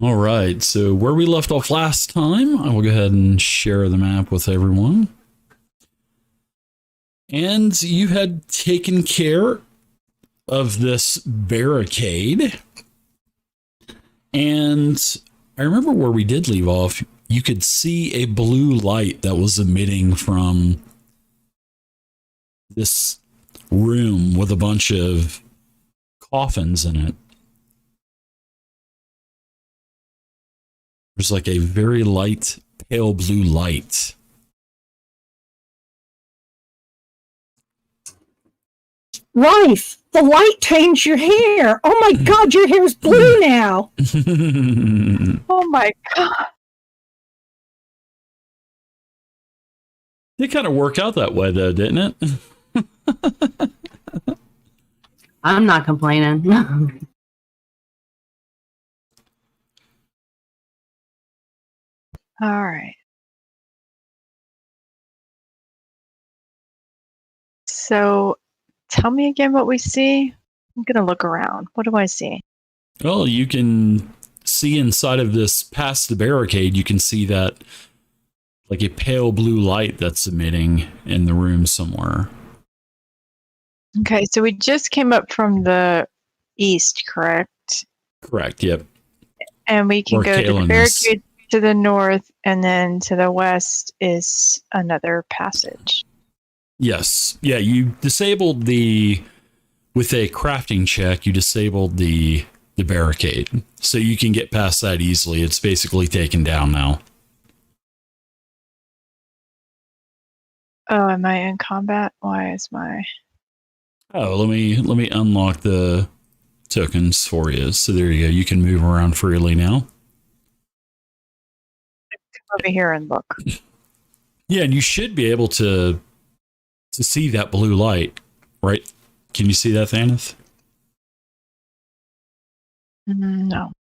All right, so where we left off last time, I will go ahead and share the map with everyone. And you had taken care of this barricade. And I remember where we did leave off. You could see a blue light that was emitting from this room with a bunch of coffins in it. There's like a very light, pale blue light. Rife, the light changed your hair. Oh my God, your hair is blue now. Oh my God. It kind of worked out that way, though, didn't it? I'm not complaining. All right. So tell me again what we see. I'm going to look around. What do I see? Well, you can see inside of this, past the barricade, you can see that like a pale blue light that's emitting in the room somewhere. Okay, so we just came up from the east, correct? Correct, yep. And we can Where go to the Kalen is. barricade to the north, and then to the west is another passage. Yes. Yeah, you disabled with a crafting check, you disabled the barricade. So you can get past that easily. It's basically taken down now. Oh, am I in combat? Why is my... Oh, let me unlock the tokens for you. So there you go. You can move around freely now. Come over here and look. Yeah, and you should be able to see that blue light, right? Can you see that, Thaneth? No.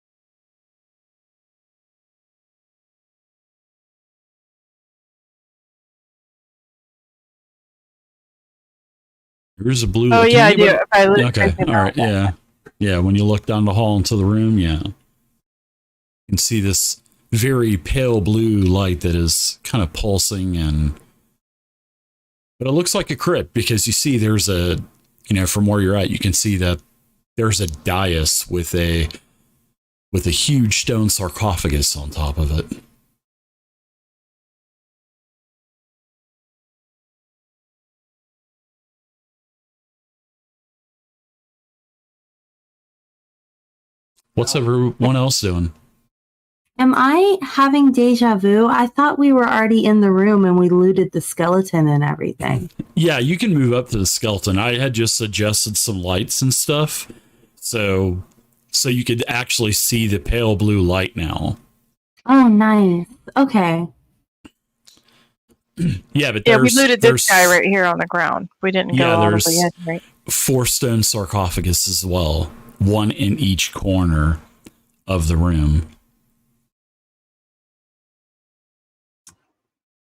There's a blue Oh, light. yeah, I do. If I look, Okay, all right, yeah. Yeah, when you look down the hall into the room, yeah. You can see this very pale blue light that is kind of pulsing, but it looks like a crypt because you see there's a, from where you're at, you can see that there's a dais with a huge stone sarcophagus on top of it. What's everyone else doing? Am I having deja vu? I thought we were already in the room and we looted the skeleton and everything. Yeah, you can move up to the skeleton. I had just suggested some lights and stuff, so you could actually see the pale blue light now. Oh, nice. Okay. Yeah, but we looted this guy right here on the ground. We didn't go all the way in, right? 4 stone sarcophagus as well, one in each corner of the room.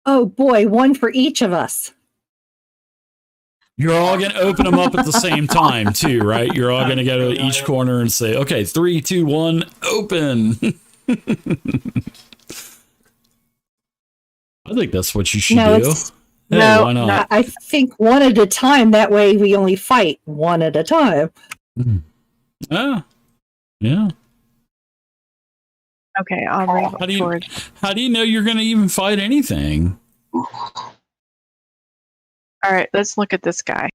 Oh boy, one for each of us. You're all going to open them up at the same time, too, right? You're all going to go to each corner and say, okay, 3, 2, 1, open. I think that's what you should do. No, why not? I think one at a time. That way we only fight one at a time. Ah, yeah. Okay, I'll move forward. How do you know you're going to even fight anything? All right, let's look at this guy.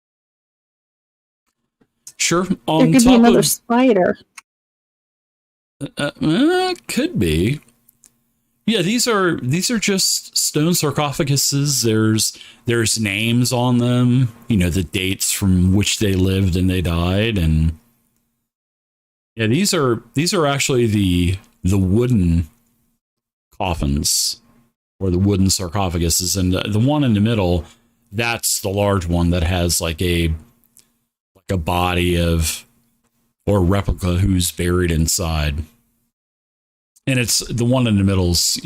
Sure. There could be another spider. Could be. Yeah, these are just stone sarcophaguses. There's names on them. The dates from which they lived and they died, and yeah, these are actually the wooden coffins or the wooden sarcophaguses, and the one in the middle, that's the large one that has like a body of or replica who's buried inside. And it's the one in the middle's,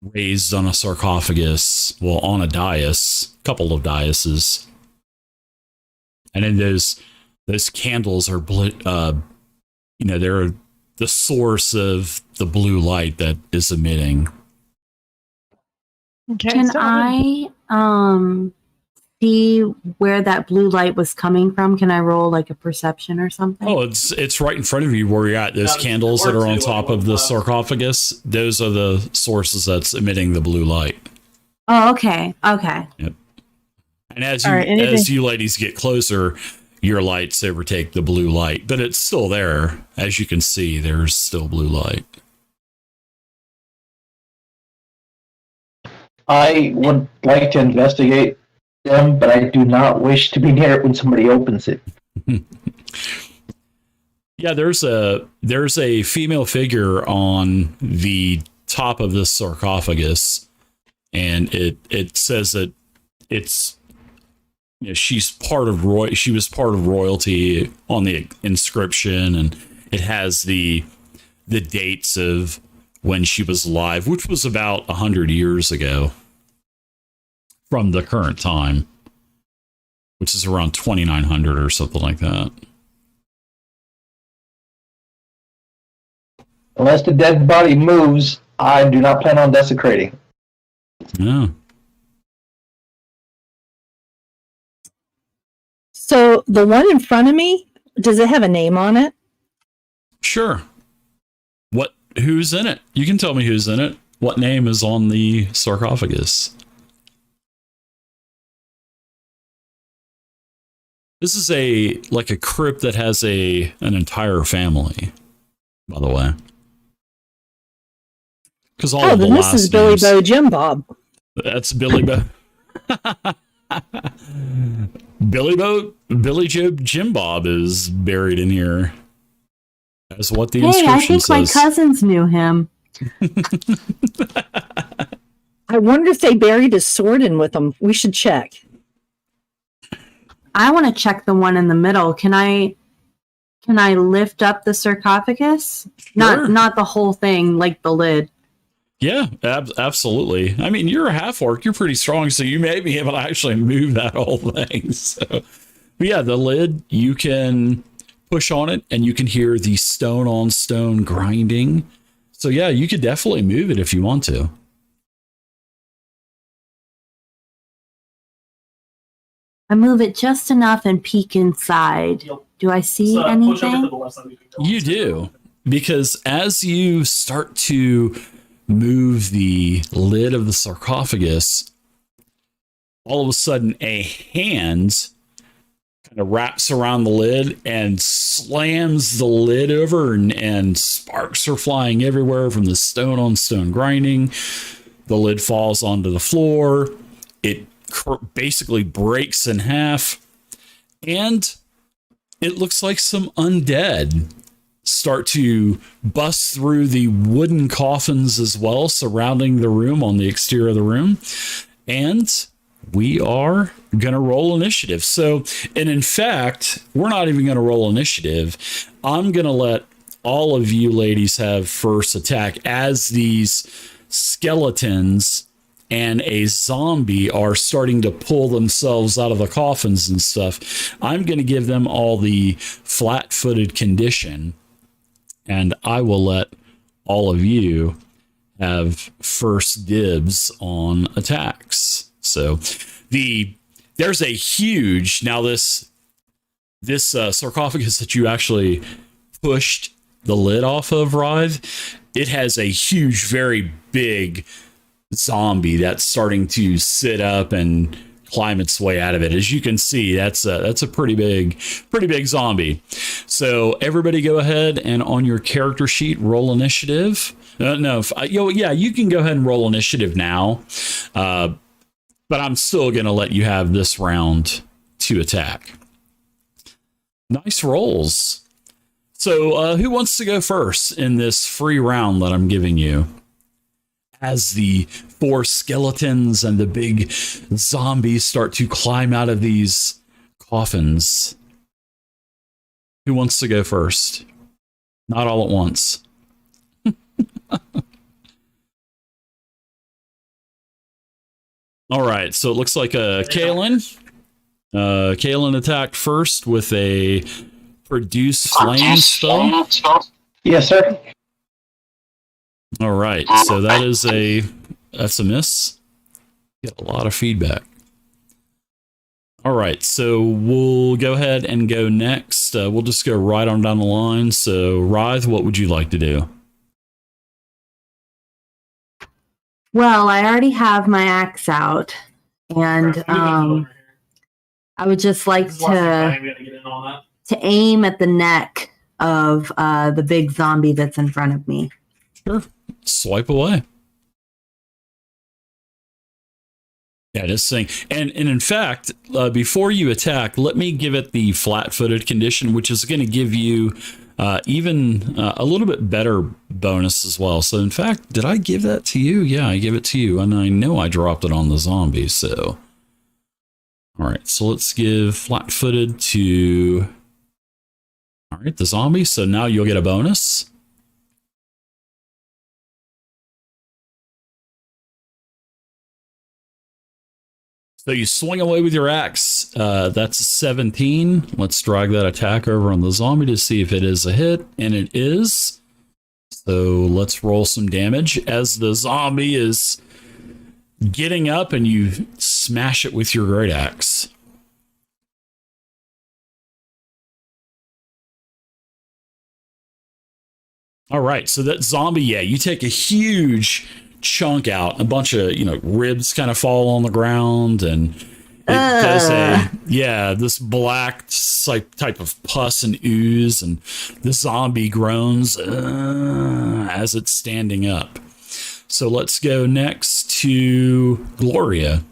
raised on a sarcophagus, well, on a dais, couple of daises. And then those candles are, they're the source of the blue light that is emitting. Okay. Can I see where that blue light was coming from? Can I roll like a perception or something? Oh, it's right in front of you where you're at. Those candles that are on top of the sarcophagus, those are the sources that's emitting the blue light. Oh, okay. Okay. Yep. And as you ladies get closer, your lights overtake the blue light, but it's still there. As you can see, there's still blue light. I would like to investigate them, but I do not wish to be near it when somebody opens it. Yeah, there's a female figure on the top of this sarcophagus, and it says that it's, you know, she was part of royalty on the inscription, and it has the dates of when she was alive, which was about 100 years ago from the current time, which is around 2900 or something like that. Unless the dead body moves, I do not plan on desecrating. Yeah. So the one in front of me, does it have a name on it? Sure. Who's in it? You can tell me who's in it. What name is on the sarcophagus? This is a crypt that has an entire family, by the way. Because all of the then this is Billy Bo Jim Bob. That's Billy Bo. Billy Joe Jim Bob is buried in here. That's what the inscription I think says. my cousins knew him. I wonder if they buried his sword in with them. We should check. I want to check the one in the middle. Can I lift up the sarcophagus? Sure. Not the whole thing, like the lid. Yeah, absolutely. I mean, you're a half-orc. You're pretty strong, so you may be able to actually move that whole thing. So, but yeah, the lid, you can push on it, and you can hear the stone-on-stone grinding. So yeah, you could definitely move it if you want to. I move it just enough and peek inside. Do I see anything? You do, because as you start to move the lid of the sarcophagus, all of a sudden a hand kind of wraps around the lid and slams the lid over, and sparks are flying everywhere from the stone on stone grinding. The lid falls onto the floor. It basically breaks in half, and it looks like some undead start to bust through the wooden coffins as well, surrounding the room on the exterior of the room. And we are going to roll initiative. So, and in fact, we're not even going to roll initiative. I'm going to let all of you ladies have first attack as these skeletons and a zombie are starting to pull themselves out of the coffins and stuff. I'm going to give them all the flat-footed condition, and I will let all of you have first dibs on attacks. So there's a huge, now this sarcophagus that you actually pushed the lid off of, Rive, it has a huge, very big zombie that's starting to sit up and climb its way out of it. As you can see, that's a pretty big zombie. So everybody go ahead and on your character sheet, roll initiative. You can go ahead and roll initiative now. But I'm still going to let you have this round to attack. Nice rolls. So who wants to go first in this free round that I'm giving you? As the 4 skeletons and the big zombies start to climb out of these coffins. Who wants to go first? Not all at once. All right, so it looks like Kaelin. Kaelin attacked first with a produce flame spell. Yes, sir. All right. So that's a miss. Get a lot of feedback. All right. So we'll go ahead and go next. We'll just go right on down the line. So Ryth, what would you like to do? Well, I already have my axe out, and I would just like to aim at the neck of the big zombie that's in front of me. Sure. Swipe away. Yeah, this thing. And in fact, before you attack, let me give it the flat-footed condition, which is going to give you even a little bit better bonus as well. So in fact, did I give that to you? Yeah, I gave it to you. And I know I dropped it on the zombie. So, all right. So let's give flat-footed to, all right, the zombie. So now you'll get a bonus. So you swing away with your axe. That's a 17. Let's drag that attack over on the zombie to see if it is a hit. And it is. So let's roll some damage as the zombie is getting up and you smash it with your great axe. All right. So that zombie, yeah, you take a huge chunk out, a bunch of ribs kind of fall on the ground, and it does this black type of pus and ooze, and the zombie groans as it's standing up. So let's go next to Gloria.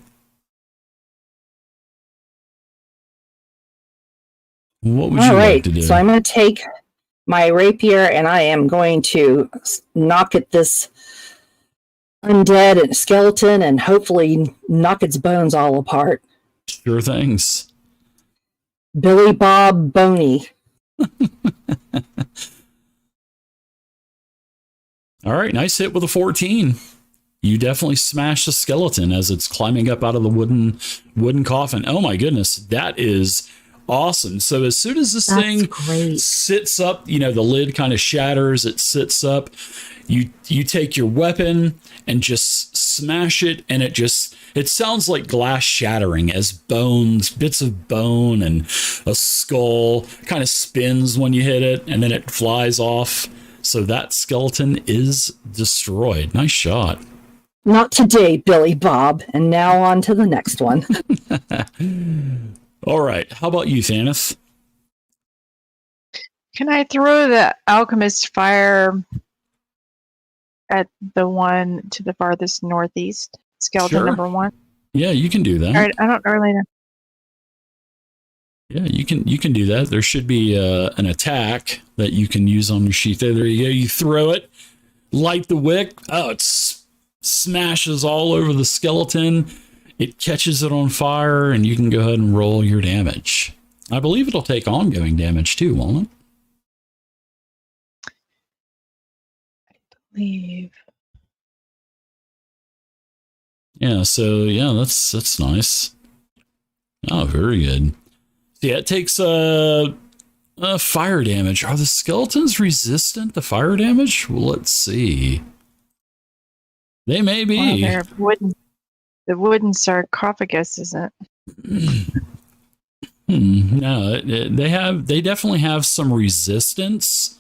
What would you like to do? So I'm going to take my rapier and I am going to knock at this undead and skeleton and hopefully knock its bones all apart. Sure things. Billy Bob Boney. All right, nice hit with a 14. You definitely smash the skeleton as it's climbing up out of the wooden coffin. Oh my goodness, that is awesome. So as soon as this thing sits up, the lid kind of shatters, it sits up. You take your weapon and just smash it, and it sounds like glass shattering as bits of bone and a skull kind of spins when you hit it, and then it flies off. So that skeleton is destroyed. Nice shot. Not today, Billy Bob. And now on to the next one. All right. How about you, Thaneth? Can I throw the alchemist fire at the one to the farthest northeast? Skeleton number 1? Yeah, you can do that. All right, I don't really know. Yeah, you can do that. There should be an attack that you can use on your sheet there. There you go. You throw it, light the wick. Oh, it smashes all over the skeleton. It catches it on fire, and you can go ahead and roll your damage. I believe it'll take ongoing damage too, won't it? Leave. Yeah, so yeah, that's nice. Oh, very good. Yeah, it takes fire damage. Are the skeletons resistant to fire damage? Well, let's see. They may be. Well, the wooden sarcophagus isn't. No, they definitely have some resistance.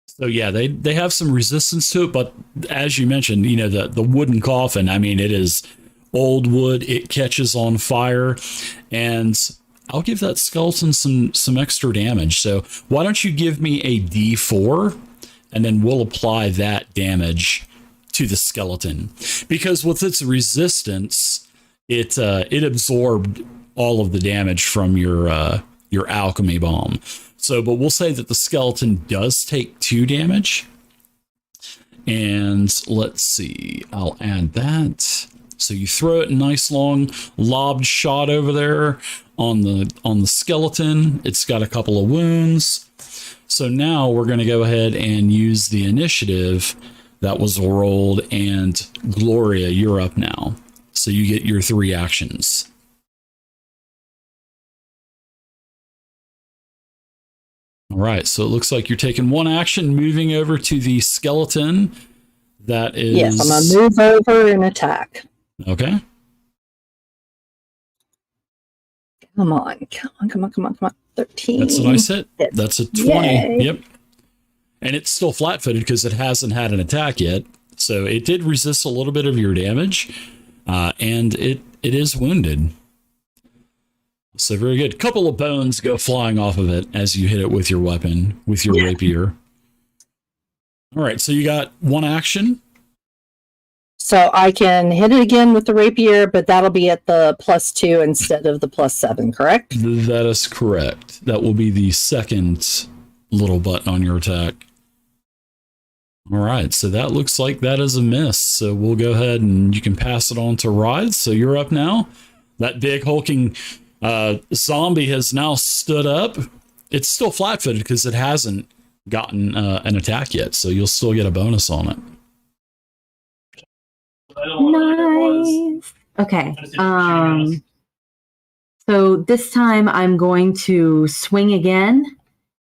So yeah, they have some resistance to it, but as you mentioned, the wooden coffin, I mean, it is old wood, it catches on fire, and I'll give that skeleton some extra damage. So why don't you give me a D4, and then we'll apply that damage to the skeleton, because with its resistance, it absorbed all of the damage from your alchemy bomb. So, but we'll say that the skeleton does take 2 damage. And let's see, I'll add that. So you throw it a nice long lobbed shot over there on the skeleton. It's got a couple of wounds. So now we're going to go ahead and use the initiative that was rolled, and Gloria, you're up now. So you get your 3 actions. All right, so it looks like you're taking one action, moving over to the skeleton. That is... Yes, I'm going to move over and attack. Okay. Come on. 13. That's a nice hit. That's a 20. Yay. Yep. And it's still flat-footed because it hasn't had an attack yet. So it did resist a little bit of your damage, and it is wounded. So very good. Couple of bones go flying off of it as you hit it with your weapon, with your rapier. All right, so you got one action. So I can hit it again with the rapier, but that'll be at the +2 instead of the +7, correct? That is correct. That will be the second little button on your attack. All right, so that looks like that is a miss. So we'll go ahead and you can pass it on to Ride. So you're up now. That big hulking zombie has now stood up. It's still flat-footed because it hasn't gotten an attack yet, so you'll still get a bonus on it. Nice. Okay. So this time I'm going to swing again,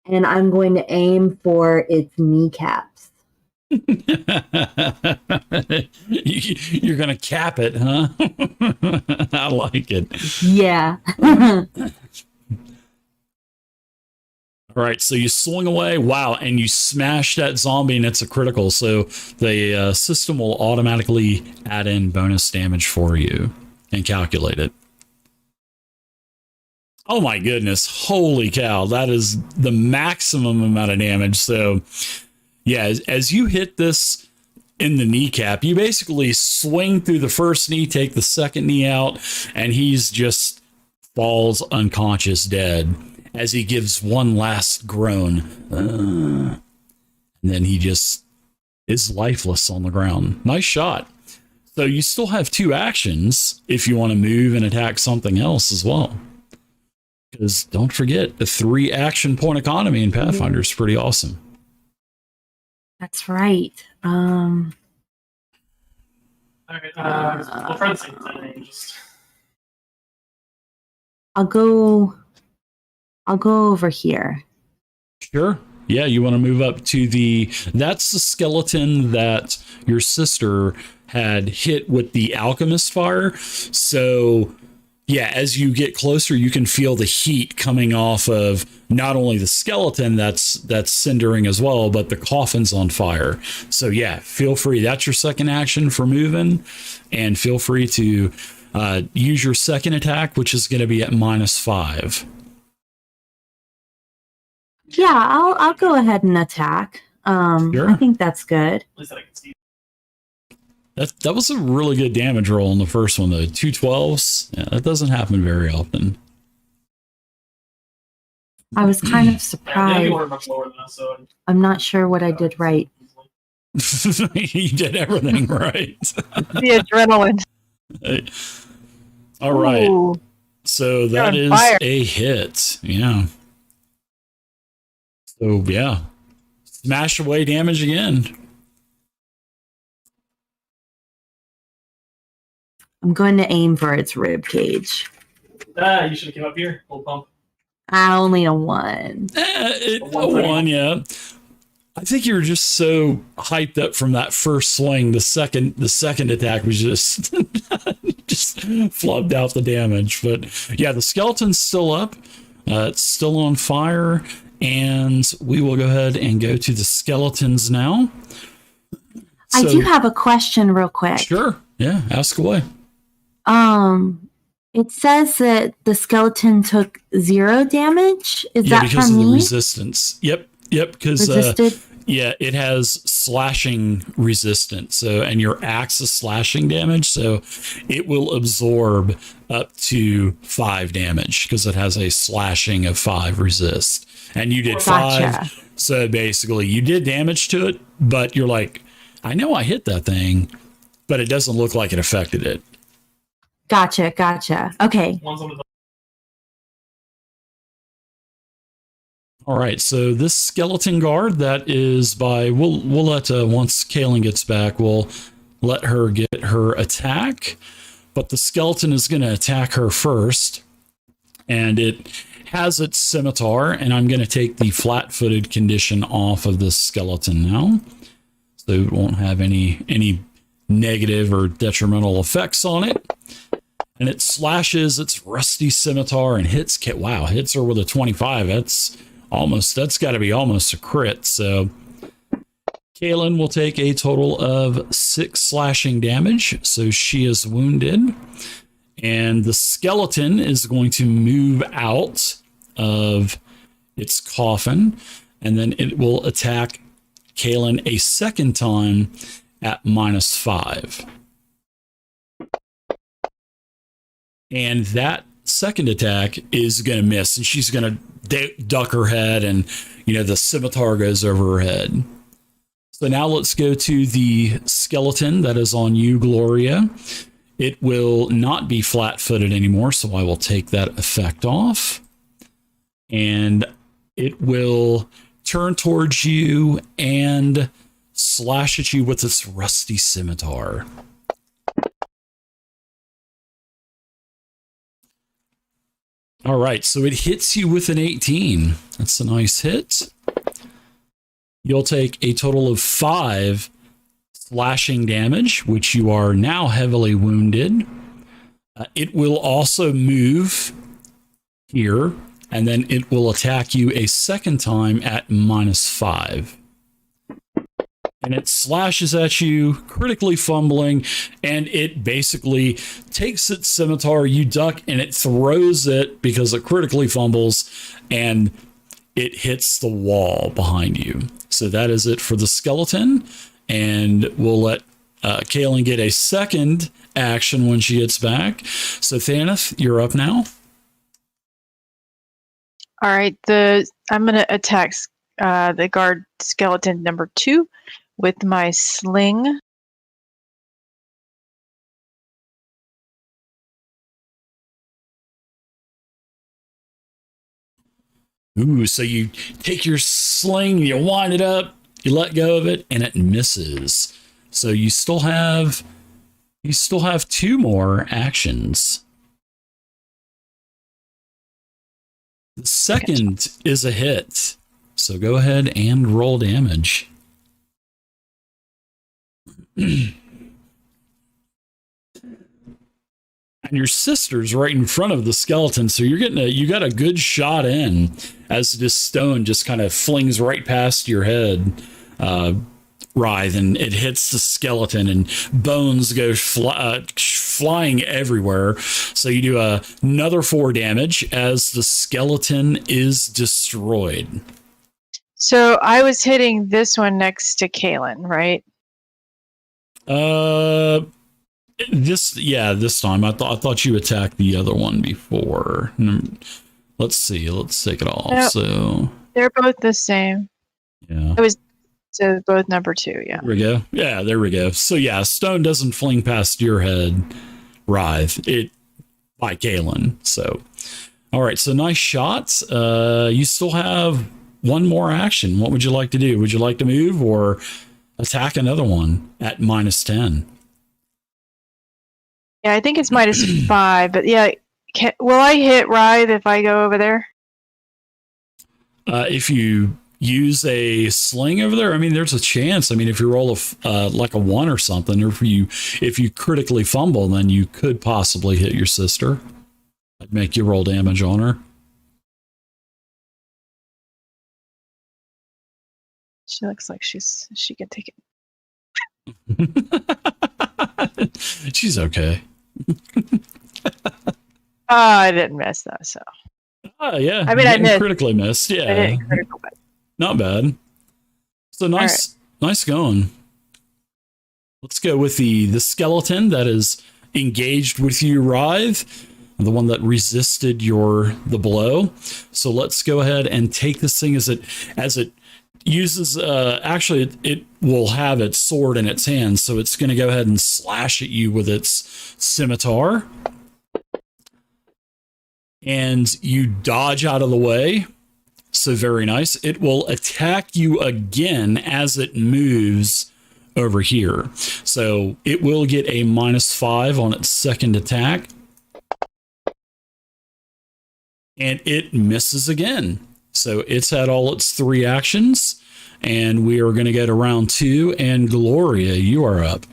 and I'm going to aim for its kneecaps. You're gonna cap it, huh? I like it. Yeah. All right, so you swing away, wow, and you smash that zombie, and it's a critical. So the system will automatically add in bonus damage for you and calculate it. Oh my goodness, holy cow, that is the maximum amount of damage. So yeah, as you hit this in the kneecap, you basically swing through the first knee, take the second knee out, and he's just falls unconscious dead as he gives one last groan. And then he just is lifeless on the ground. Nice shot. So you still have two actions if you want to move and attack something else as well. Because don't forget, the 3 action point economy in Pathfinder is pretty awesome. That's right. All right, we'll try the same thing. I'll go over here. Sure. Yeah, you want to move up to that's the skeleton that your sister had hit with the alchemist fire. So yeah, as you get closer, you can feel the heat coming off of not only the skeleton that's cindering as well, but the coffin's on fire. So yeah, feel free. That's your second action for moving, and feel free to use your second attack, which is going to be at -5. Yeah, I'll go ahead and attack. Sure. I think that's good. At least I can see. That was a really good damage roll in the first one, though. 2 12s. Yeah, that doesn't happen very often. I was kind of Yeah, surprised. you were much lower than us, so I'm not sure what I did right. You did everything right. The adrenaline. All right. Ooh. So that on is fire. a hit. Yeah. So yeah. Smash away damage again. I'm going to aim for its rib cage. you should have came up here. Little pump. Only a 1. A 1, yeah. I think you were just so hyped up from that first swing. The second attack was just just flubbed out the damage. But yeah, the skeleton's still up. It's still on fire. And we will go ahead and go to the skeletons now. I do have a question real quick. Sure. Yeah, ask away. It says that the skeleton took 0 damage. Is Yeah, that because from of the me? resistance. Yep, because Resisted? yeah, it has slashing resistance. So, and your axe is slashing damage, so it will absorb up to 5 damage because it has a slashing of 5 resist. And you did 5. Gotcha. So basically you did damage to it, but you're like, I know I hit that thing, but it doesn't look like it affected it. Gotcha. Okay. One's on the All right, so this skeleton guard that is by we'll let once Kaylin gets back, we'll let her get her attack, but the skeleton is going to attack her first, and it has its scimitar, and I'm going to take the flat-footed condition off of this skeleton now, so it won't have any negative or detrimental effects on it. And it slashes its rusty scimitar and hits her with a 25. That's got to be almost a crit. So Kaylin will take a total of 6 slashing damage. So she is wounded. And the skeleton is going to move out of its coffin. And then it will attack Kaylin a second time at -5. And that second attack is going to miss, and she's going to duck her head, and the scimitar goes over her head. So now let's go to the skeleton that is on you, Gloria. It will not be flat-footed anymore, so I will take that effect off. And it will turn towards you and slash at you with its rusty scimitar. All right, so it hits you with an 18. That's a nice hit. You'll take a total of 5 slashing damage, which you are now heavily wounded. It will also move here, and then it will attack you a second time at -5. And it slashes at you, critically fumbling, and it basically takes its scimitar, you duck, and it throws it because it critically fumbles, and it hits the wall behind you. So that is it for the skeleton, and we'll let Kaylin get a second action when she gets back. So Thaneth, you're up now. All right, I'm going to attack the guard skeleton number 2 with my sling. Ooh, so you take your sling, you wind it up, you let go of it, and it misses. So you still have 2 more actions. The second is a hit. So go ahead and roll damage. And your sister's right in front of the skeleton, so you got a good shot in as this stone just kind of flings right past your head, Writhe, and it hits the skeleton, and bones go flying everywhere. So you do another 4 damage as the skeleton is destroyed. So I was hitting this one next to Kaylin, right? This time I thought you attacked the other one before. Let's see. Let's take it off. Nope. So They're both the same. yeah. So both number 2, yeah. There we go. Yeah, there we go. So yeah, stone doesn't fling past your head, Writhe. It by Kaylin. So all right, so nice shots. You still have 1 more action. What would you like to do? Would you like to move or attack another one at -10? Yeah, I think it's -5, but yeah, will I hit Writhe if I go over there? If you use a sling over there, I mean, there's a chance. I mean, if you roll like a 1 or something, or if you critically fumble, then you could possibly hit your sister. I'd make you roll damage on her. She looks like she can take it. She's okay. I didn't miss though, so. Yeah. I mean, I missed. Critically missed. Yeah. I didn't critical, but. Not bad. So nice, nice going. Let's go with the skeleton that is engaged with you, Writhe, the one that resisted the blow. So let's go ahead and take this thing as it uses. Actually, it will have its sword in its hand, so it's going to go ahead and slash at you with its scimitar. And you dodge out of the way. So very nice. It will attack you again as it moves over here. So it will get a -5 on its second attack. And it misses again. So it's had all its 3 actions. And we are going to go to round 2. And Gloria, you are up.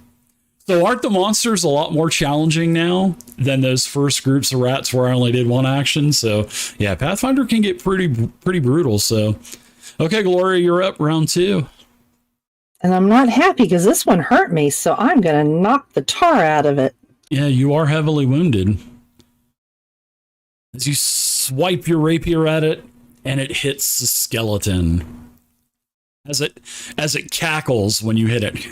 So aren't the monsters a lot more challenging now than those first groups of rats where I only did 1 action? So yeah, Pathfinder can get pretty brutal. So okay, Gloria, you're up, round 2. And I'm not happy because this one hurt me, so I'm going to knock the tar out of it. Yeah, you are heavily wounded. As you swipe your rapier at it, and it hits the skeleton. As it cackles when you hit it.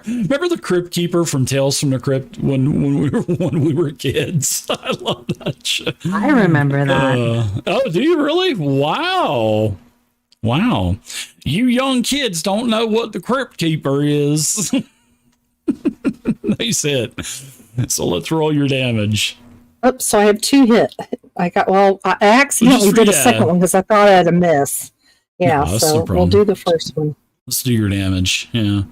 Remember the Crypt Keeper from Tales from the Crypt when we were kids? I love that show. I remember that. Oh, do you really? Wow. You young kids don't know what the Crypt Keeper is. Nice hit. So let's roll your damage. Oops, so I have 2 hit. I accidentally did a second one because I thought I had a miss. Yeah, no, so we'll do the first one. Let's do your damage. Yeah.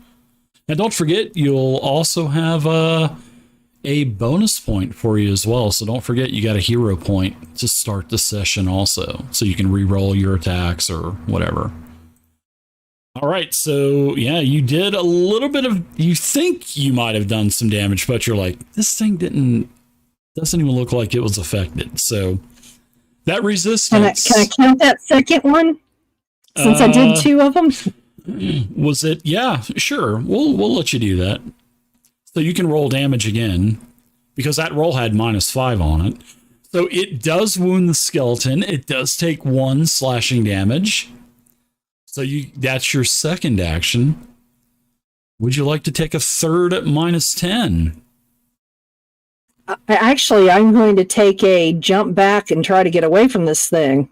And don't forget, you'll also have a bonus point for you as well. So don't forget, you got a hero point to start the session also. So you can re-roll your attacks or whatever. All right. So yeah, you did a little bit of, you think you might have done some damage, but you're like, this thing doesn't even look like it was affected. So that resistance. Can I count that second one? Since I did 2 of them? Was it? Yeah, sure. We'll let you do that. So you can roll damage again because that roll had -5 on it. So it does wound the skeleton. It does take 1 slashing damage. So that's your second action. Would you like to take a third at -10? Actually, I'm going to take a jump back and try to get away from this thing.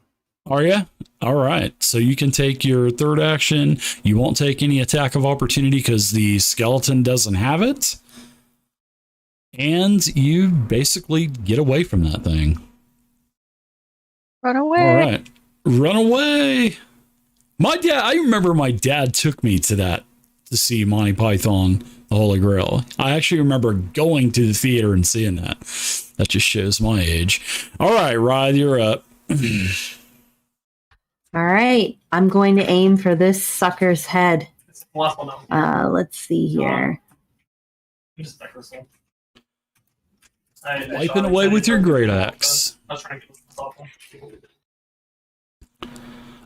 Are you? All right. So you can take your third action. You won't take any attack of opportunity because the skeleton doesn't have it. And you basically get away from that thing. Run away. All right. Run away. I remember my dad took me to see Monty Python, the Holy Grail. I actually remember going to the theater and seeing that. That just shows my age. All right, Rod, you're up. All right, I'm going to aim for this sucker's head. It's the last one now. Let's see here. Just back this one. Wiping away with your great axe. I was trying to get this off one.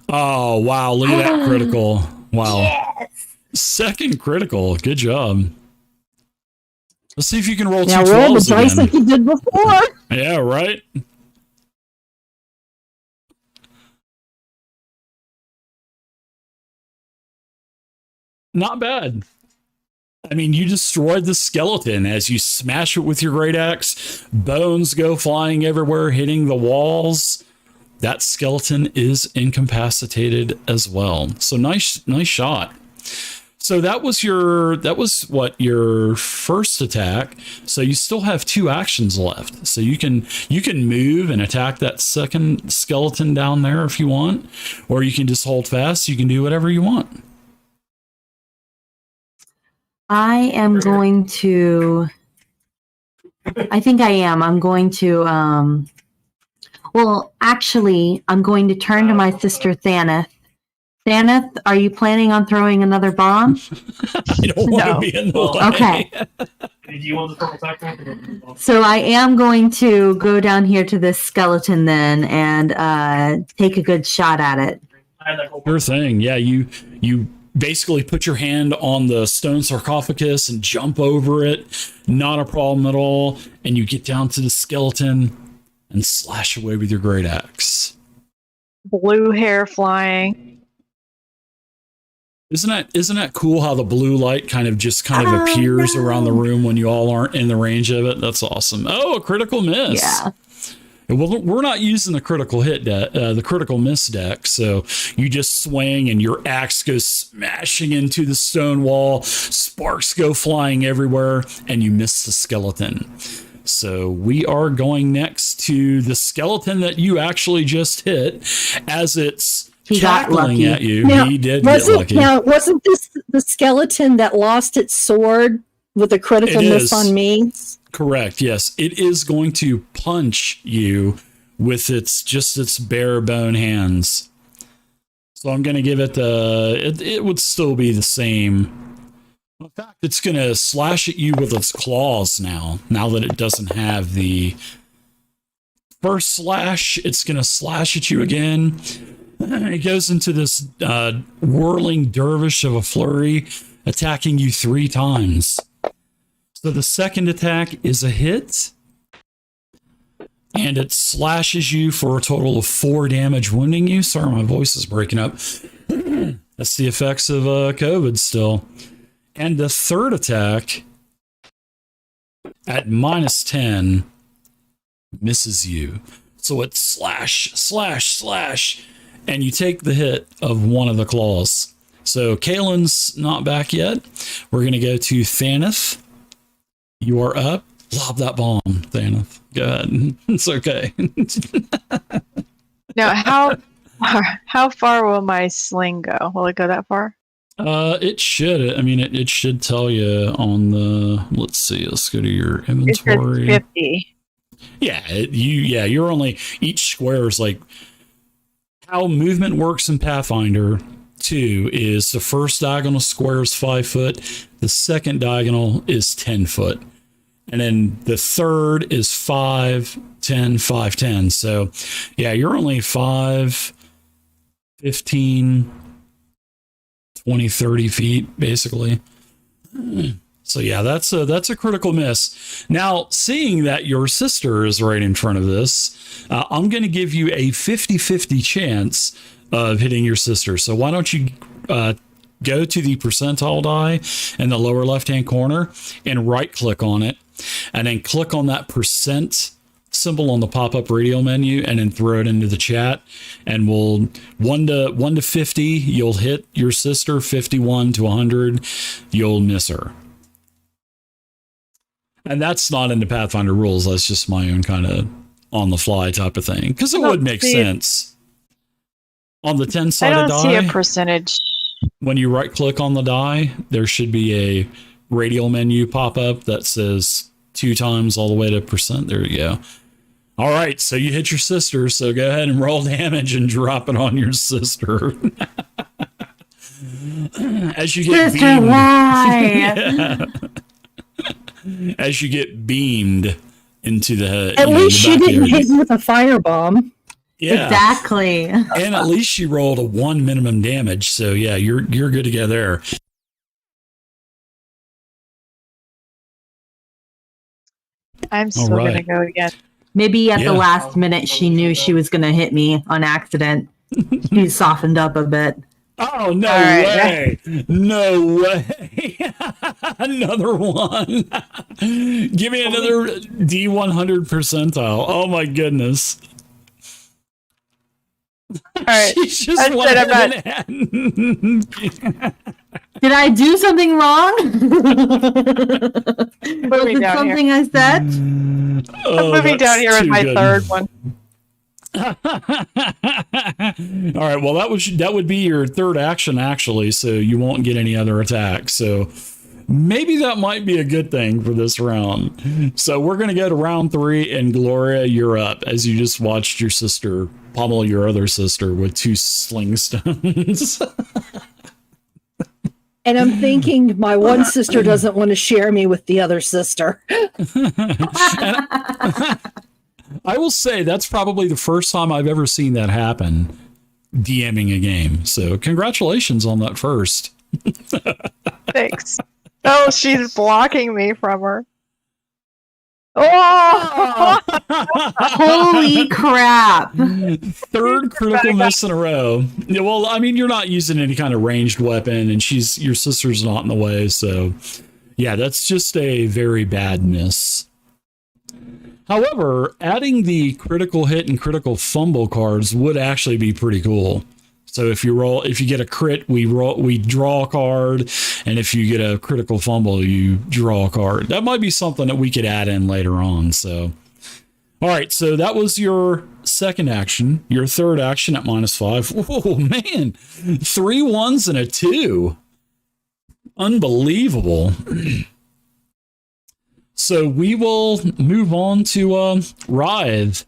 Oh, wow. Look at that critical. Wow. Yes. Second critical. Good job. Let's see if you can roll 2 Now roll the 12s dice again. like you did before. Yeah, right? Not bad. I mean, you destroyed the skeleton as you smash it with your great axe. Bones go flying everywhere, hitting the walls. That skeleton is incapacitated as well. So nice shot. So that was your first attack. So you still have 2 actions left. So you can move and attack that second skeleton down there if you want, or you can just hold fast. You can do whatever you want. I am going to. I think I am. I'm going to. Well, actually, I'm going to turn to my sister Thaneth. Thaneth, are you planning on throwing another bomb? I don't want to be in the way. Okay. Do you want the purple tactic? So I am going to go down here to this skeleton then and take a good shot at it. I had that gold. Sure thing. Yeah, you basically put your hand on the stone sarcophagus and jump over it. Not a problem at all. And you get down to the skeleton and slash away with your great axe. Blue hair flying. Isn't that cool how the blue light kind of appears around the room when you all aren't in the range of it? That's awesome. Oh, a critical miss. Yeah. Well, we're not using the critical hit the critical miss deck, so you just swing and your axe goes smashing into the stone wall, sparks go flying everywhere, and you miss the skeleton. So we are going next to the skeleton that you actually just hit as it's cackling at you. Now, he did get lucky. Now, wasn't this the skeleton that lost its sword with a critical miss on me? Correct. Yes, it is going to punch you with its bare bone hands. So I'm going to give it it would still be the same. In fact, it's going to slash at you with its claws now that it doesn't have the first slash. It's going to slash at you again. It goes into this whirling dervish of a flurry, attacking you 3 times. So the second attack is a hit, and it slashes you for a total of 4 damage, wounding you. Sorry, my voice is breaking up. That's the effects of COVID still. And the third attack at -10 misses you. So it's slash, slash, slash, and you take the hit of one of the claws. So Kalen's not back yet. We're going to go to Thaneth. You are up. Lob that bomb, Thaneth. Go ahead. It's okay. Now, how far will my sling go? Will it go that far? It should. I mean, it should tell you on the. Let's see. Let's go to your inventory. It says 50. Yeah, you're only, each square is like how movement works in Pathfinder 2 is the first diagonal square is 5 foot, the second diagonal is 10 foot, and then the third is 5, 10, 5, 10. So yeah, you're only 5, 15, 20, 30 feet basically. So yeah, that's a critical miss. Now, seeing that your sister is right in front of this, I'm going to give you a 50-50 chance of hitting your sister. So why don't you go to the percentile die in the lower left-hand corner and right-click on it, and then click on that percent symbol on the pop-up radio menu, and then throw it into the chat. And we'll 1 to 50, you'll hit your sister. 51 to 100, you'll miss her. And that's not in the Pathfinder rules. That's just my own kind of on the fly type of thing. Because it would make sense. On the 10-sided die, I don't see a percentage. When you right click on the die, there should be a radial menu pop up that says 2 times all the way to percent. There you go. All right. So you hit your sister. So go ahead and roll damage and drop it on your sister. As you get Sister, beamed. why? Yeah. As you get beamed into the At least she didn't hit me with a firebomb. Yeah. Exactly. And at least she rolled a 1 minimum damage. So yeah, you're good to go there. I'm still All right. going to go again. Maybe at Yeah. the last minute she knew she was going to hit me on accident. She softened up a bit. Oh, no All right. way. No way. Another one. Give me another D100 percentile. Oh my goodness. All right. She's just I went said I'm ahead Did I do something wrong? Was me it down something I said? and, I'm moving down here with my third one. All right. Well, that would be your third action actually, so you won't get any other attacks. So maybe that might be a good thing for this round. So we're going to go to round 3, and Gloria, you're up as you just watched your sister pummel your other sister with 2 sling stones. And I'm thinking my one sister doesn't want to share me with the other sister. I will say that's probably the first time I've ever seen that happen, DMing a game. So congratulations on that first. Thanks. Oh, she's blocking me from her. Oh! Holy crap. Third critical miss in a row. Yeah, well, I mean, you're not using any kind of ranged weapon, and your sister's not in the way. So yeah, that's just a very bad miss. However, adding the critical hit and critical fumble cards would actually be pretty cool. So if you get a crit, we draw a card, and if you get a critical fumble, you draw a card. That might be something that we could add in later on. So, all right. So that was your second action. Your third action at -5. Oh man, 3 1s and a 2. Unbelievable. So we will move on to Writhe.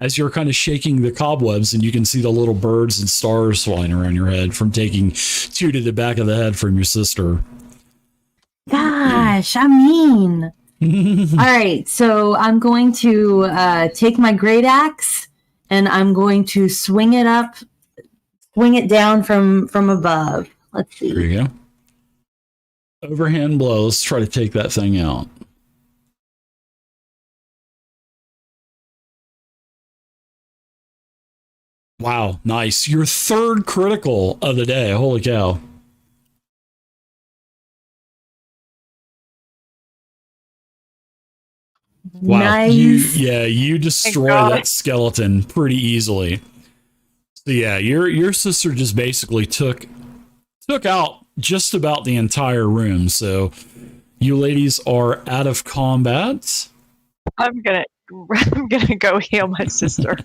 as you're kind of shaking the cobwebs, and you can see the little birds and stars flying around your head from taking 2 to the back of the head from your sister. Gosh, I mean. All right, so I'm going to take my great axe and I'm going to swing it down from above. Let's see. There you go. Overhand blow. Let's try to take that thing out. Wow, nice. Your 3rd critical of the day. Holy cow. Wow. Nice. You destroy that skeleton pretty easily. So yeah, your sister just basically took out just about the entire room. So you ladies are out of combat. I'm gonna go heal my sister.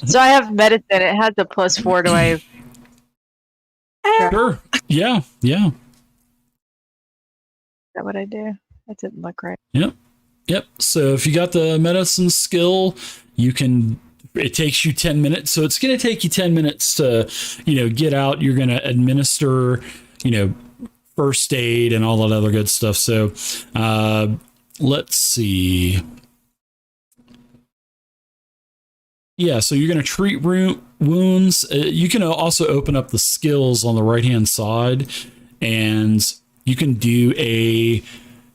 So I have medicine. It has a +4. Do I? Sure. Yeah. Is that what I do? That didn't look right. Yep. So if you got the medicine skill, it takes you 10 minutes. So it's going to take you 10 minutes to, get out. You're going to administer, first aid and all that other good stuff. So let's see. Yeah, so you're going to treat wounds. You can also open up the skills on the right-hand side, and you can do a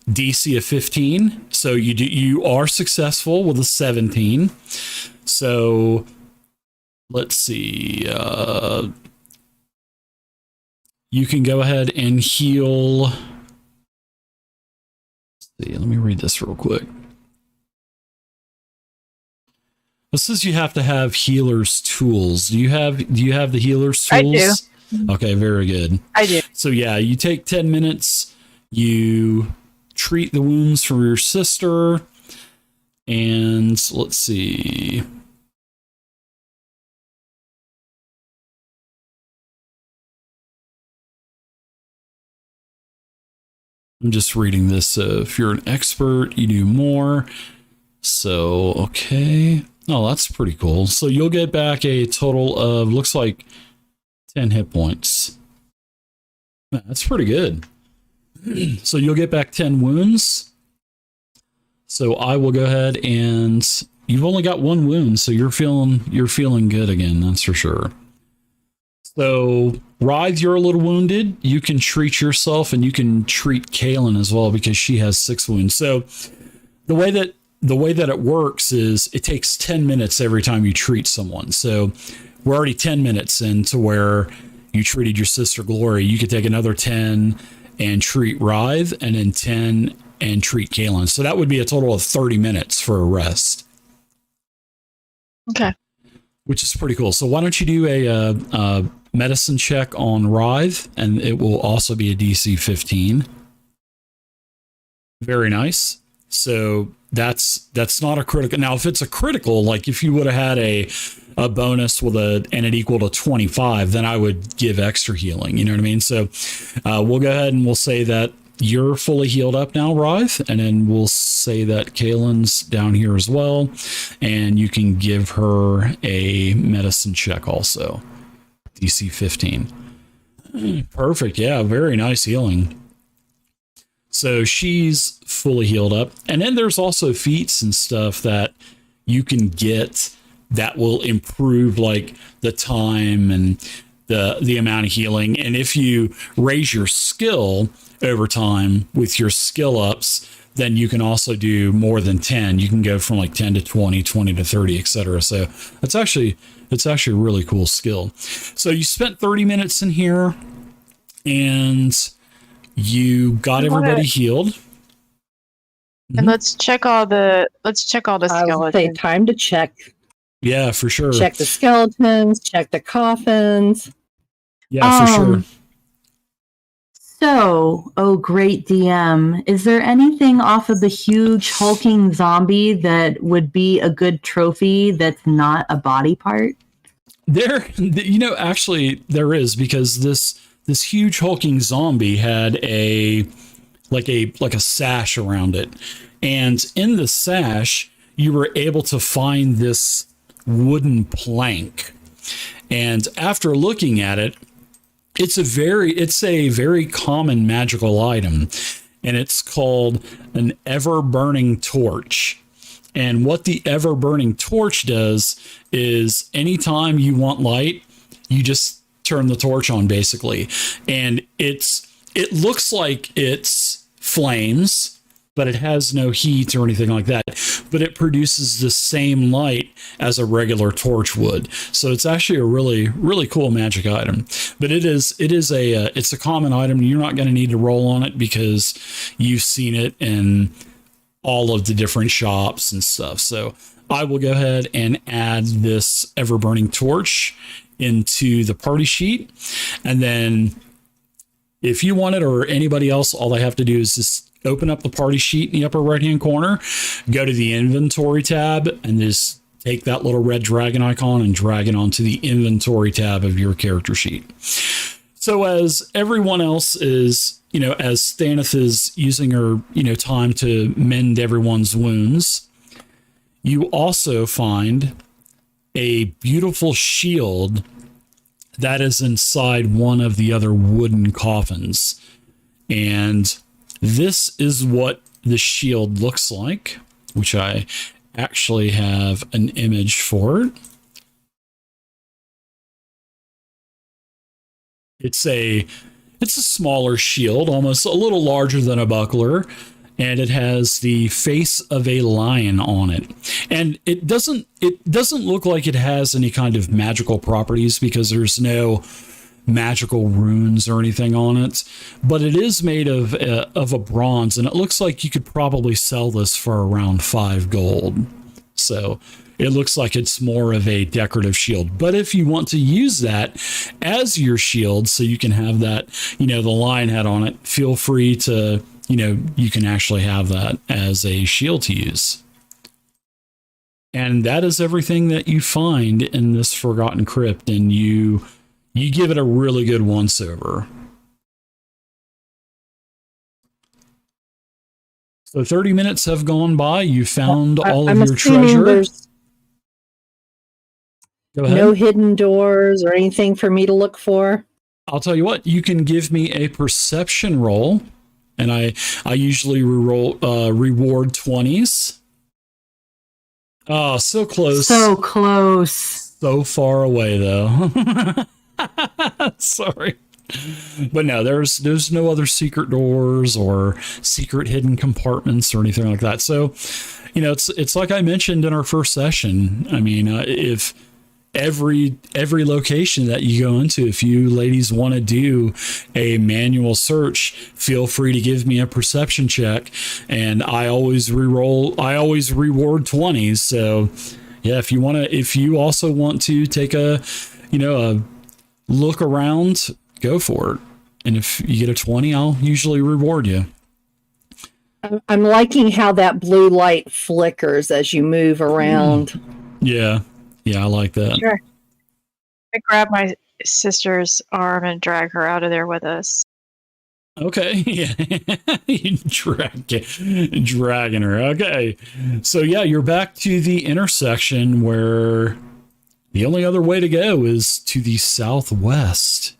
DC of 15. So you are successful with a 17. So let's see. You can go ahead and heal. Let's see, let me read this real quick. It says you have to have healer's tools. Do you have the healer's tools? I do. Okay, very good. I do. So yeah, you take 10 minutes, you treat the wounds for your sister, and let's see. I'm just reading this. So if you're an expert, you do more. So, okay. Oh, that's pretty cool. So you'll get back a total of, looks like 10 hit points. That's pretty good. So you'll get back 10 wounds. So I will go ahead, and you've only got 1 wound, so you're feeling good again, that's for sure. So Rythe, you're a little wounded. You can treat yourself, and you can treat Kaylin as well because she has 6 wounds. So the way that it works is it takes 10 minutes every time you treat someone. So we're already 10 minutes into where you treated your sister Glory. You could take another 10 and treat Rythe, and then 10 and treat Kaylin. So that would be a total of 30 minutes for a rest. Okay. Which is pretty cool. So why don't you do a medicine check on Rythe, and it will also be a DC 15. Very nice. So that's not a critical. Now, if it's a critical, like if you would have had a bonus with and it equal to 25, then I would give extra healing. You know what I mean? So we'll go ahead and we'll say that you're fully healed up now, Rythe, and then we'll say that Kaylin's down here as well, and you can give her a medicine check also. DC 15. Perfect. Yeah, very nice healing. So she's fully healed up. And then there's also feats and stuff that you can get that will improve like the time and the amount of healing. And if you raise your skill over time with your skill ups, then you can also do more than 10. You can go from like 10 to 20, 20 to 30, etc. So it's actually a really cool skill. So you spent 30 minutes in here, and you got everybody healed. And let's check all the skeletons. I would say time to check. Yeah, for sure. Check the skeletons, check the coffins. Yeah, for sure. So, oh great DM, is there anything off of the huge hulking zombie that would be a good trophy that's not a body part? Actually there is, because this huge hulking zombie had a sash around it. And in the sash, you were able to find this wooden plank. And after looking at it, it's a very common magical item, and it's called an ever-burning torch. And what the ever-burning torch does is anytime you want light, you just turn the torch on, basically. And it looks like it's flames, but it has no heat or anything like that. But it produces the same light as a regular torch would. So it's actually a really, really cool magic item. But it's a common item. You're not going to need to roll on it because you've seen it in all of the different shops and stuff. So I will go ahead and add this ever-burning torch into the party sheet. And then if you want it, or anybody else, all they have to do is just open up the party sheet in the upper right-hand corner, go to the inventory tab, and just take that little red dragon icon and drag it onto the inventory tab of your character sheet. So as everyone else is, as Stanith is using her, time to mend everyone's wounds, you also find a beautiful shield that is inside one of the other wooden coffins. And this is what the shield looks like, which I actually have an image for it. It's a smaller shield, almost a little larger than a buckler, and it has the face of a lion on it. And it doesn't look like it has any kind of magical properties because there's no magical runes or anything on it, but it is made of a bronze, and it looks like you could probably sell this for around 5 gold. So it looks like it's more of a decorative shield. But if you want to use that as your shield, so you can have that, the lion head on it, feel free to, you can actually have that as a shield to use. And that is everything that you find in this Forgotten Crypt, and you give it a really good once over. So 30 minutes have gone by. You found all of your treasure. There's Go ahead. no hidden doors or anything for me to look for. I'll tell you what, you can give me a perception roll, and I usually reward 20s. Oh, so close. So close. So far away, though. Sorry. But no, there's no other secret doors or secret hidden compartments or anything like that. So, it's like I mentioned in our first session. I mean, if every location that you go into, if you ladies want to do a manual search, feel free to give me a perception check, and I always reward 20s. So yeah, if you also want to take a look around, go for it. And if you get a 20, I'll usually reward you. I'm liking how that blue light flickers as you move around. Yeah, I like that. Sure. I grab my sister's arm and drag her out of there with us. Okay, yeah, you dragging her. Okay, so yeah, you're back to the intersection where the only other way to go is to the southwest.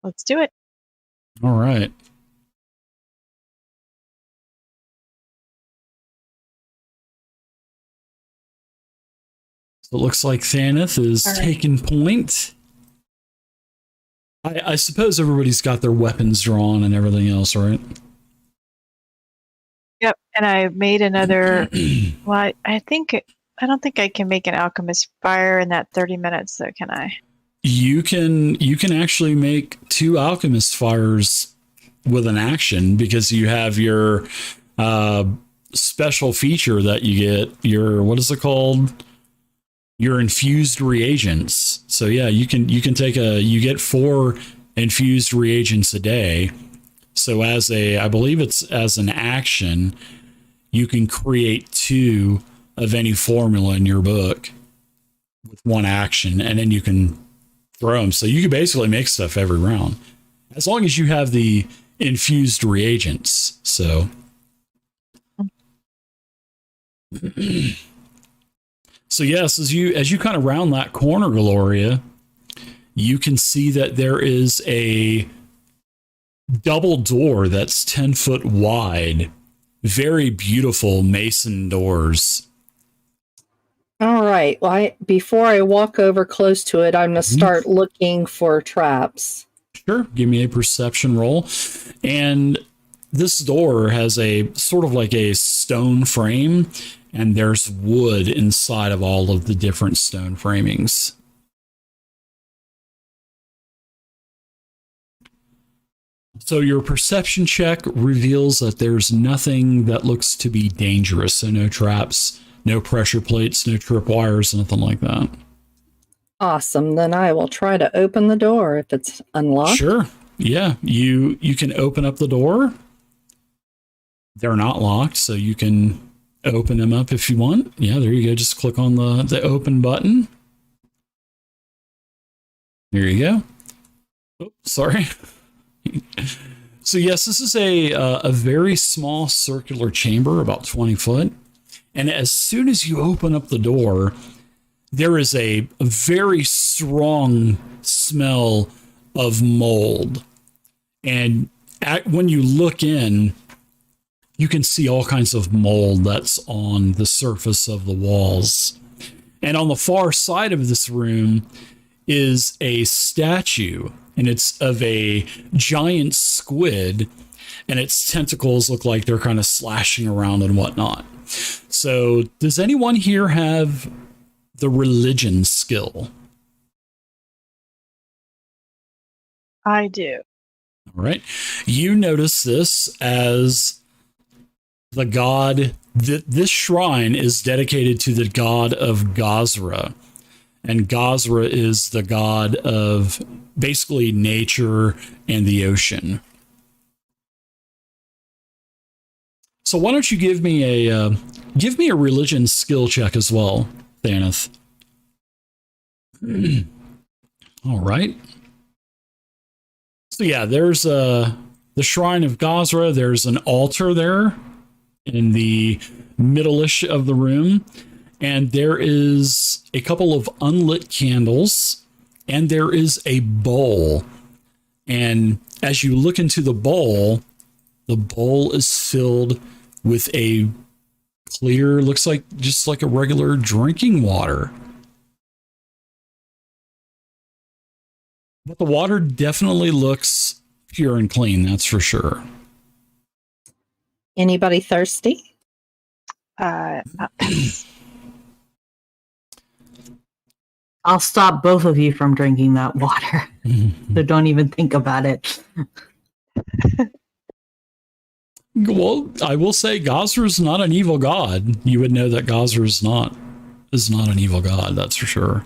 Let's do it. All right. So it looks like Thaneth is taking point. I suppose everybody's got their weapons drawn and everything else, right? Yep, and I made another. Well, I don't think I can make an alchemist fire in that 30 minutes, though, can I? You can actually make 2 alchemist fires with an action, because you have your special feature that you get, your, what is it called? Your infused reagents. So yeah, you get 4 infused reagents a day. So I believe it's as an action, you can create 2 of any formula in your book with 1 action, and then you can throw them. So you can basically make stuff every round, as long as you have the infused reagents. So So yes, as you kind of round that corner, Gloria, you can see that there is a double door that's 10 foot wide. Very beautiful mason doors. All right. Well, before I walk over close to it, I'm going to start looking for traps. Sure. Give me a perception roll. And this door has a sort of like a stone frame, and there's wood inside of all of the different stone framings. So your perception check reveals that there's nothing that looks to be dangerous. So no traps, no pressure plates, no tripwires, nothing like that. Awesome. Then I will try to open the door if it's unlocked. Sure. Yeah. You can open up the door. They're not locked, so you can open them up if you want. Yeah, there you go. Just click on the open button. There you go. Oh, sorry. So yes, this is a very small circular chamber, about 20 foot. And as soon as you open up the door, there is a very strong smell of mold. And when you look in, you can see all kinds of mold that's on the surface of the walls. And on the far side of this room is a statue, and it's of a giant squid, and its tentacles look like they're kind of slashing around and whatnot. So does anyone here have the religion skill? I do. All right. You notice this as the god, this shrine is dedicated to the god of Gazra. And Gazra is the god of basically nature and the ocean. So why don't you give me a religion skill check as well, Thaneth? All right. So yeah, there's the shrine of Gazra. There's an altar there in the middle-ish of the room, and there is a couple of unlit candles, and there is a bowl. And as you look into the bowl is filled with a clear, looks like just like a regular drinking water. But the water definitely looks pure and clean, that's for sure. Anybody thirsty? I'll stop both of you from drinking that water. So don't even think about it. Well, I will say Gazra is not an evil god. You would know that Gazra is not an evil god, that's for sure.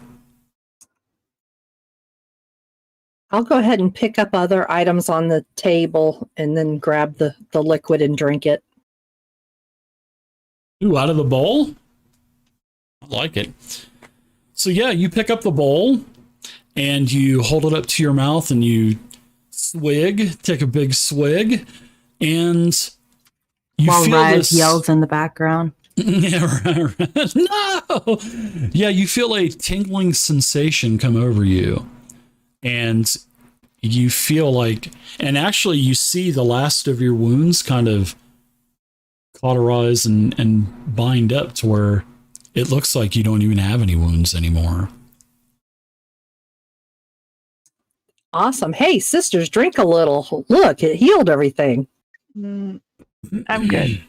I'll go ahead and pick up other items on the table and then grab the liquid and drink it. Ooh, out of the bowl? I like it. So yeah, you pick up the bowl and you hold it up to your mouth and you take a big swig, and you while feel Rive this yells in the background. Yeah, right. No! Yeah, you feel a tingling sensation come over you. And you feel like, and actually you see the last of your wounds kind of cauterize and bind up to where it looks like you don't even have any wounds anymore. Awesome. Hey, sisters, drink a little. Look, it healed everything. I'm good.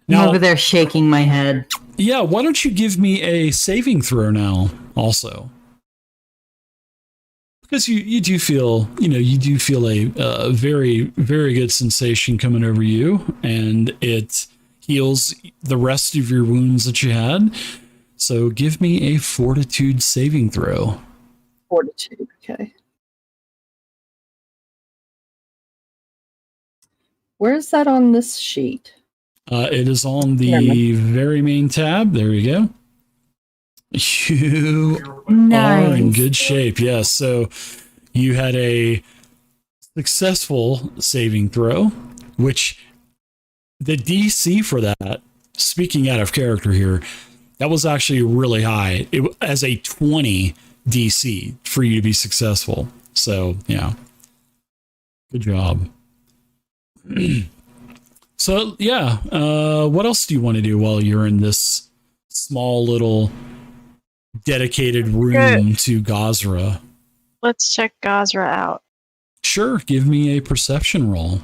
Now, I'm over there shaking my head. Yeah, why don't you give me a saving throw now also? Because you do feel, a very, very good sensation coming over you, and it heals the rest of your wounds that you had. So give me a fortitude saving throw. Fortitude, okay. Where's that on this sheet? It is on the very main tab. There you go. You are in good shape. Yes. So you had a successful saving throw, which the DC for that, speaking out of character here, that was actually really high. As a 20 DC for you to be successful. So, yeah. Good job. So, yeah. What else do you want to do while you're in this small little dedicated room to Gazra? Let's check Gazra out. Sure. Give me a perception roll.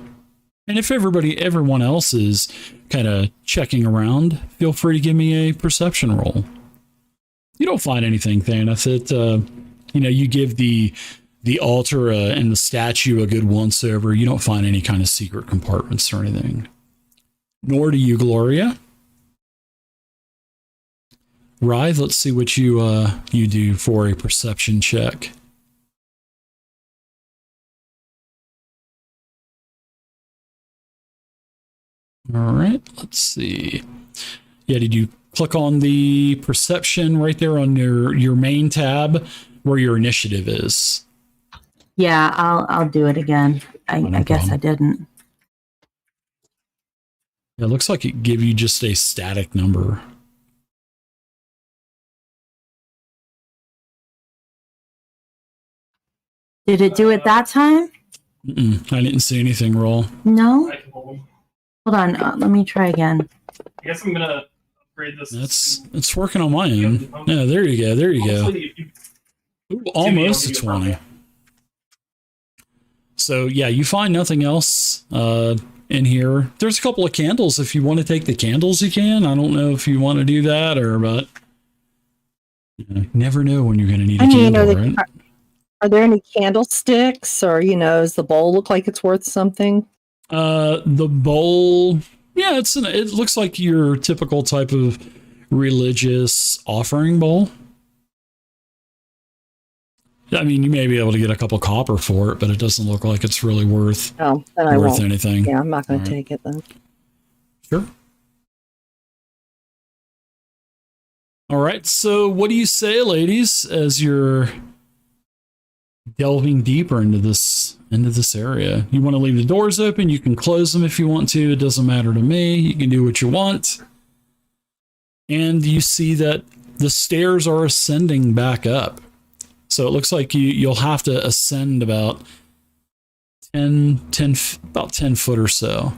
And if everyone else is kind of checking around, feel free to give me a perception roll. You don't find anything, Thanos. You give the altar and the statue a good once over. You don't find any kind of secret compartments or anything. Nor do you, Gloria. Rythe, let's see what you do for a perception check. All right, let's see. Yeah, did you click on the perception right there on your main tab where your initiative is? Yeah, I'll do it again. I guess problem. I didn't. Yeah, it looks like it gave you just a static number. Did it do it that time? I didn't see anything roll. No? I can hold them. Hold on. Let me try again. I guess I'm gonna upgrade this. It's working on my end. Yeah, there you go. There you go. Honestly, if you- Ooh, almost a Timmy, 20. So yeah, you find nothing else in here. There's a couple of candles. If you want to take the candles, you can. I don't know if you want to do that but you never know when you're going to need a candle, right? Are there any candlesticks, or does the bowl look like it's worth something? The bowl, yeah, it looks like your typical type of religious offering bowl. I mean, you may be able to get a couple copper for it, but it doesn't look like it's really worth Oh, then I won't. anything. Yeah, I'm not going All to right. take it then. Sure. All right. So, what do you say, ladies, as you're delving deeper into this area? You want to leave the doors open? You can close them if you want to. It doesn't matter to me. You can do what you want. And you see that the stairs are ascending back up. So it looks like you'll have to ascend about 10 foot or so.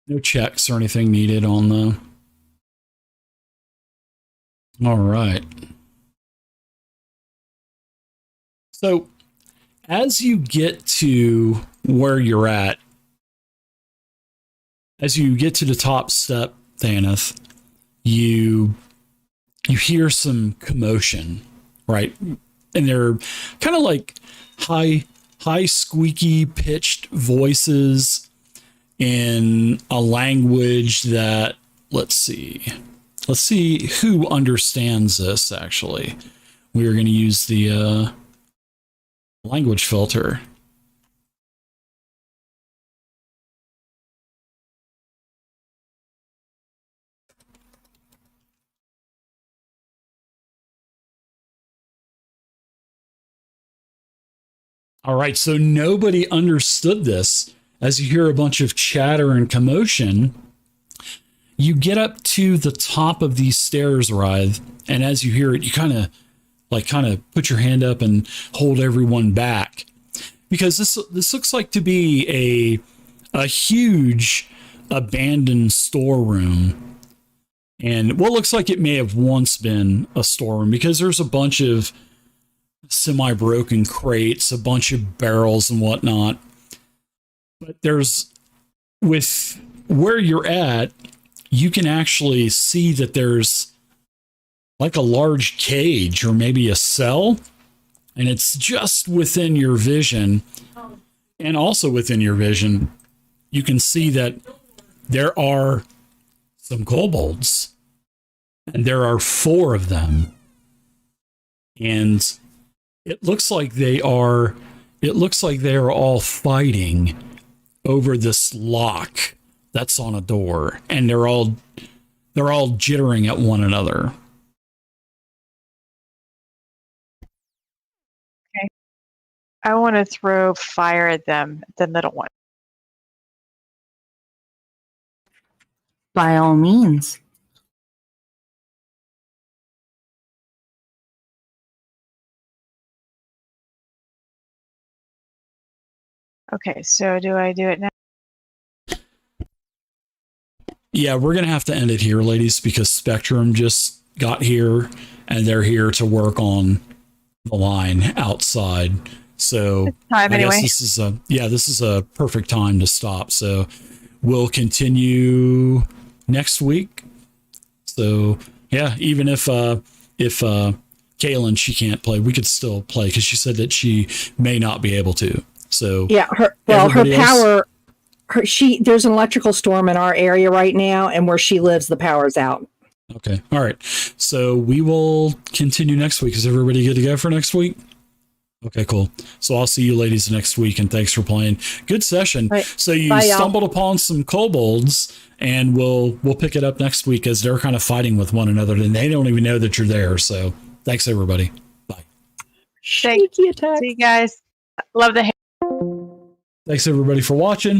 No checks or anything needed on the. All right. So as you get to where you're at, as you get to the top step, Thanos, you hear some commotion, right? And they're kind of like high squeaky pitched voices in a language that, let's see who understands this. Actually, we are going to use the language filter. All right, so nobody understood this. As you hear a bunch of chatter and commotion, you get up to the top of these stairs, Rythe, and as you hear it, you kind of put your hand up and hold everyone back, because this looks like to be a huge abandoned storeroom, and what looks like it may have once been a storeroom, because there's a bunch of semi-broken crates, a bunch of barrels and whatnot. But with where you're at, you can actually see that there's like a large cage or maybe a cell, and it's just within your vision. And also within your vision, you can see that there are some kobolds, and there are 4 of them. And it looks like they are all fighting over this lock that's on a door, and they're all jittering at one another. Okay. I want to throw fire at them, the middle one. by all means. Okay, so do I do it now? Yeah, we're going to have to end it here, ladies, because Spectrum just got here and they're here to work on the line outside. So Time I anyway. guess this is a perfect time to stop. So we'll continue next week. So yeah, even if Kaylin, she can't play, we could still play because she said that she may not be able to. So Yeah, her power. There's an electrical storm in our area right now, and where she lives, the power's out. Okay. All right. So we will continue next week. Is everybody good to go for next week? Okay, cool. So I'll see you ladies next week, and thanks for playing. Good session. Right. So you Bye, stumbled upon some kobolds, and we'll pick it up next week as they're kind of fighting with one another, and they don't even know that you're there. So thanks, everybody. Bye. Sneaky attack. See you guys. Love the Thanks, everybody, for watching.